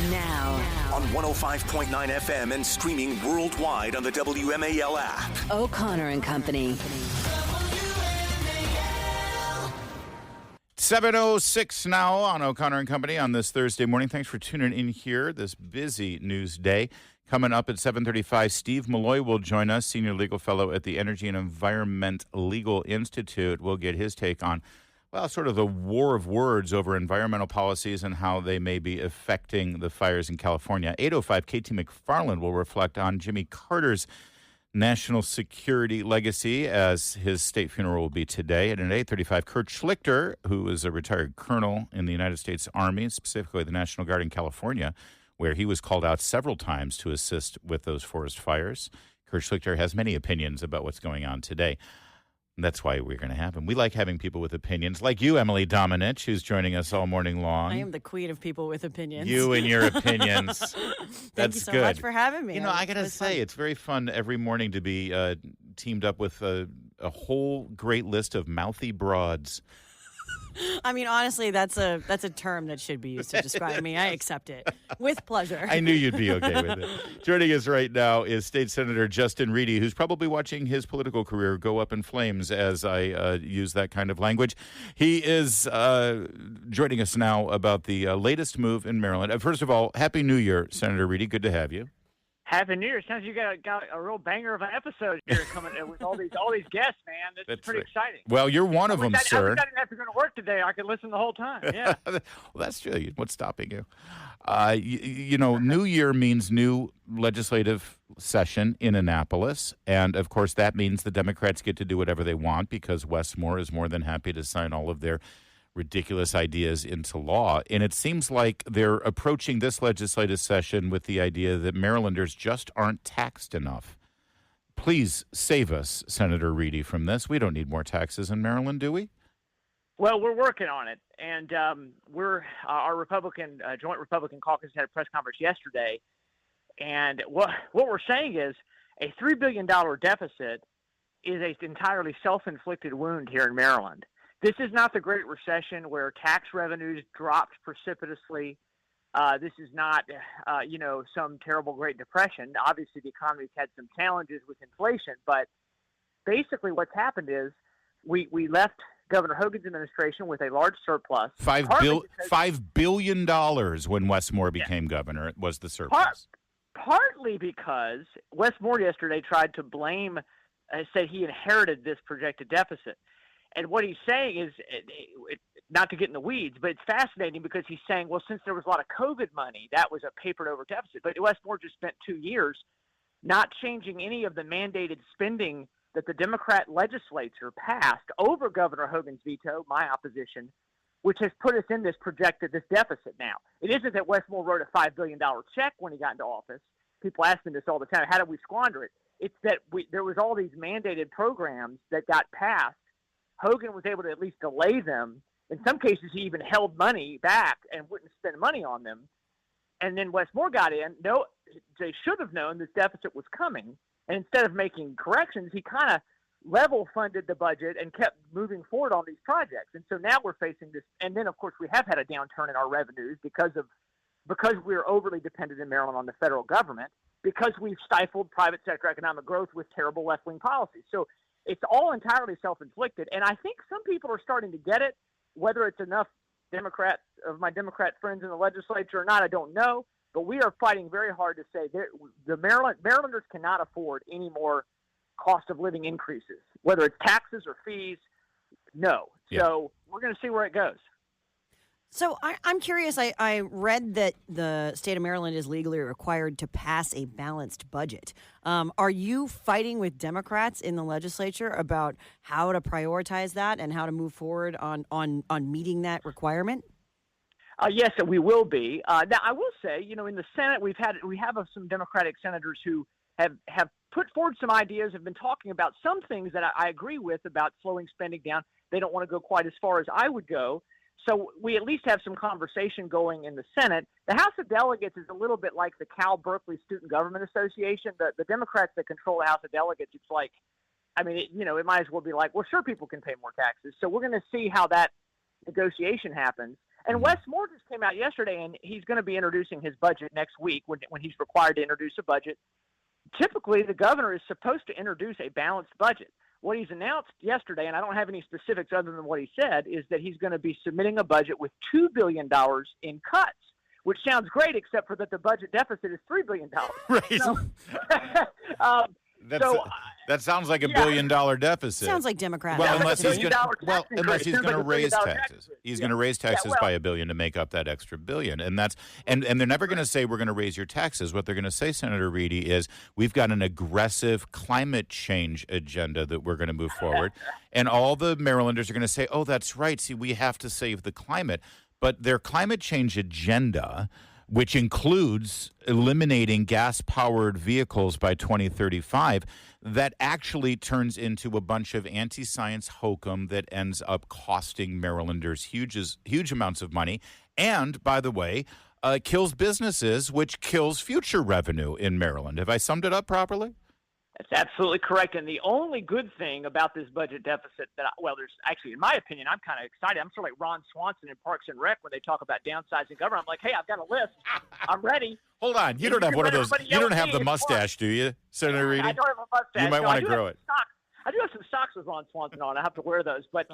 Now. On 105.9 FM and streaming worldwide on the WMAL app. O'Connor and Company. 7:06 now on O'Connor and Company on this Thursday morning. Thanks for tuning in here this busy news day. Coming up at 7:35, Steve Malloy will join us, Senior Legal Fellow at the Energy and Environment Legal Institute. We'll get his take on, well, sort of the war of words over environmental policies and how they may be affecting the fires in California. 8:05, KT McFarland will reflect on Jimmy Carter's national security legacy, as his state funeral will be today. And at 8:35, Kurt Schlichter, who is a retired colonel in the United States Army, specifically the National Guard in California, where he was called out several times to assist with those forest fires. Kurt Schlichter has many opinions about what's going on today. And that's why we're going to have him. We like having people with opinions, like you, Emily Dominich, who's joining us all morning long. I am the queen of people with opinions. You and your opinions. Thank you so much for having me. You know, I got to say, it's very fun every morning to be teamed up with a whole great list of mouthy broads. I mean, honestly, that's a term that should be used to describe me. I accept it with pleasure. I knew you'd be okay with it. Joining us right now is State Senator Justin Reedy, who's probably watching his political career go up in flames as I use that kind of language. He is joining us now about the latest move in Maryland. First of all, Happy New Year, Senator Reedy. Good to have you. Happy New Year. Sounds you got a real banger of an episode here coming with all these guests, man. That's pretty exciting. Well, you're one of them, sir. I didn't have to go to work today. I could listen the whole time. Yeah. Well, that's true. What's stopping you? You know, New Year means new legislative session in Annapolis. And, of course, that means the Democrats get to do whatever they want because Westmore is more than happy to sign all of their ridiculous ideas into law. And it seems like they're approaching this legislative session with the idea that Marylanders just aren't taxed enough. Please save us, Senator Reedy, from this. We don't need more taxes in Maryland, do we? Well, we're working on it. And our Joint Republican Caucus had a press conference yesterday. And what we're saying is a $3 billion deficit is an entirely self-inflicted wound here in Maryland. This is not the Great Recession where tax revenues dropped precipitously. This is not, some terrible Great Depression. Obviously, the economy's had some challenges with inflation, but basically what's happened is we left Governor Hogan's administration with a large surplus. $5 billion when Westmore became governor was the surplus. Partly because Westmore yesterday tried to said he inherited this projected deficit. And what he's saying is, not to get in the weeds, but it's fascinating because he's saying, well, since there was a lot of COVID money, that was a papered-over deficit. But Westmore just spent 2 years not changing any of the mandated spending that the Democrat legislature passed over Governor Hogan's veto, my opposition, which has put us in this deficit now. It isn't that Westmore wrote a $5 billion check when he got into office. People ask him this all the time. How did we squander it? It's that there was all these mandated programs that got passed. Hogan was able to at least delay them. In some cases, he even held money back and wouldn't spend money on them. And then Westmore got in. No, they should have known this deficit was coming. And instead of making corrections, he kind of level funded the budget and kept moving forward on these projects. And so now we're facing this. And then, of course, we have had a downturn in our revenues because we're overly dependent in Maryland on the federal government, because we've stifled private sector economic growth with terrible left-wing policies. So it's all entirely self-inflicted, and I think some people are starting to get it. Whether it's enough of my Democrat friends in the legislature or not, I don't know. But we are fighting very hard to say the Marylanders cannot afford any more cost of living increases, whether it's taxes or fees. No. Yeah. So we're going to see where it goes. So I'm curious. I read that the state of Maryland is legally required to pass a balanced budget. Are you fighting with Democrats in the legislature about how to prioritize that and how to move forward on meeting that requirement? Yes, we will be. Now, I will say, in the Senate, we have some Democratic senators who have put forward some ideas, have been talking about some things that I agree with about slowing spending down. They don't want to go quite as far as I would go. So we at least have some conversation going in the Senate. The House of Delegates is a little bit like the Cal Berkeley Student Government Association. The Democrats that control the House of Delegates, it's like, it might as well be like, well, sure, people can pay more taxes. So we're going to see how that negotiation happens. And Wes Moore just came out yesterday, and he's going to be introducing his budget next week when he's required to introduce a budget. Typically, the governor is supposed to introduce a balanced budget. What he's announced yesterday, and I don't have any specifics other than what he said, is that he's going to be submitting a budget with $2 billion in cuts, which sounds great, except for that the budget deficit is $3 billion. Right. So, that sounds like $1 billion deficit. Sounds like Democrat. Well, unless he's going to raise taxes. He's going to raise taxes by $1 billion to make up that extra $1 billion. And they're never going to say we're going to raise your taxes. What they're going to say, Senator Reedy, is we've got an aggressive climate change agenda that we're going to move forward. And all the Marylanders are going to say, oh, that's right. See, we have to save the climate. But their climate change agenda, which includes eliminating gas-powered vehicles by 2035, that actually turns into a bunch of anti-science hokum that ends up costing Marylanders huge amounts of money. And, by the way, kills businesses, which kills future revenue in Maryland. Have I summed it up properly? That's absolutely correct. And the only good thing about this budget deficit there's actually, in my opinion, I'm kind of excited. I'm sort of like Ron Swanson in Parks and Rec when they talk about downsizing government. I'm like, hey, I've got a list. I'm ready. Hold on. You don't have one of those. You don't have the mustache, do you, Senator Reedy? I don't have a mustache. You might want to grow it. I do have some socks with Ron Swanson on. I have to wear those. But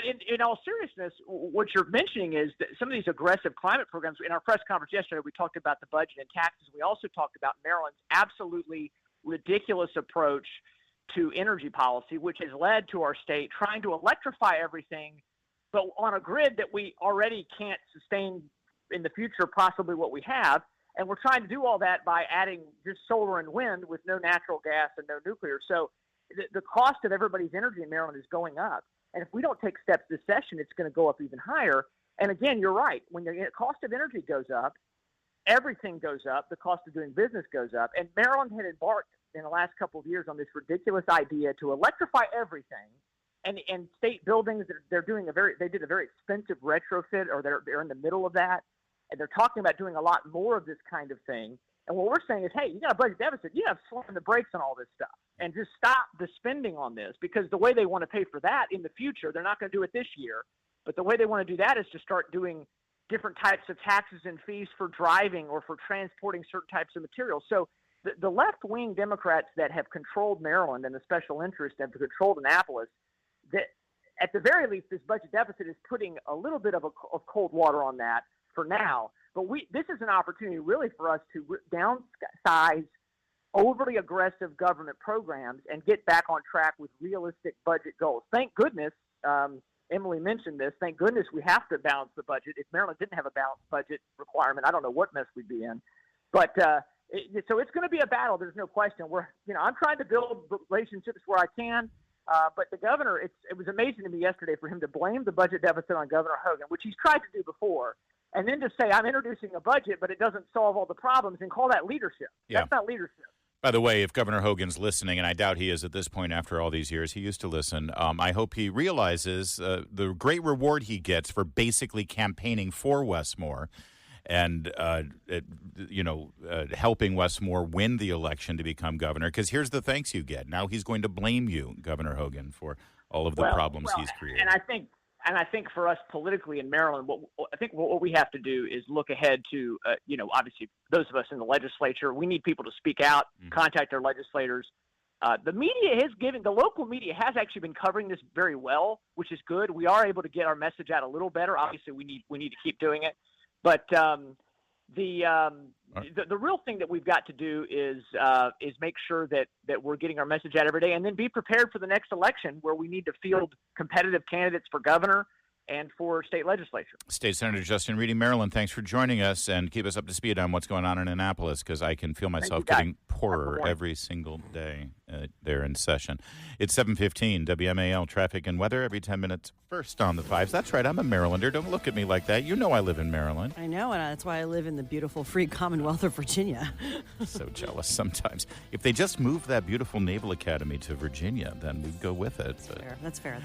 in all seriousness, what you're mentioning is that some of these aggressive climate programs. In our press conference yesterday, we talked about the budget and taxes. We also talked about Maryland's absolutely ridiculous approach to energy policy, which has led to our state trying to electrify everything, but on a grid that we already can't sustain in the future, possibly what we have. And we're trying to do all that by adding just solar and wind with no natural gas and no nuclear. So the cost of everybody's energy in Maryland is going up. And if we don't take steps this session, it's going to go up even higher. And again, you're right. When the cost of energy goes up, everything goes up. The cost of doing business goes up. And Maryland had embarked in the last couple of years on this ridiculous idea to electrify everything. And state buildings, they did a very expensive retrofit, or they're in the middle of that. And they're talking about doing a lot more of this kind of thing. And what we're saying is, hey, you got a budget deficit. You have to slam the brakes on all this stuff and just stop the spending on this, because the way they want to pay for that in the future, they're not going to do it this year. But the way they want to do that is to start doing different types of taxes and fees for driving or for transporting certain types of materials. So the left-wing Democrats that have controlled Maryland and the special interests that have controlled Annapolis, that at the very least, this budget deficit is putting a little bit of cold water on that for now. But this is an opportunity really for us to downsize overly aggressive government programs and get back on track with realistic budget goals. Thank goodness, Emily mentioned this, thank goodness we have to balance the budget. If Maryland didn't have a balanced budget requirement, I don't know what mess we'd be in. But so it's going to be a battle, there's no question. I'm trying to build relationships where I can. But the governor, it was amazing to me yesterday for him to blame the budget deficit on Governor Hogan, which he's tried to do before, and then just say, I'm introducing a budget, but it doesn't solve all the problems, and call that leadership. Yeah. That's not leadership. By the way, if Governor Hogan's listening, and I doubt he is at this point after all these years, he used to listen, I hope he realizes the great reward he gets for basically campaigning for Wes Moore and, helping Wes Moore win the election to become governor. Because here's the thanks you get. Now he's going to blame you, Governor Hogan, for all of the problems he's created. And I think for us politically in Maryland, what we have to do is look ahead to, obviously those of us in the legislature, we need people to speak out, contact our legislators. The local media has actually been covering this very well, which is good. We are able to get our message out a little better. Obviously, we need to keep doing it. But the real thing that we've got to do is make sure that we're getting our message out every day, and then be prepared for the next election where we need to field competitive candidates for governor and for state legislature. State Senator Justin Reedy, Maryland, thanks for joining us, and keep us up to speed on what's going on in Annapolis, because I can feel myself getting poorer every single day there in session. It's 7:15, WMAL traffic and weather every 10 minutes. First on the fives. That's right, I'm a Marylander. Don't look at me like that. You know I live in Maryland. I know, and that's why I live in the beautiful free Commonwealth of Virginia. So jealous sometimes. If they just moved that beautiful Naval Academy to Virginia, then we'd go with it. That's fair.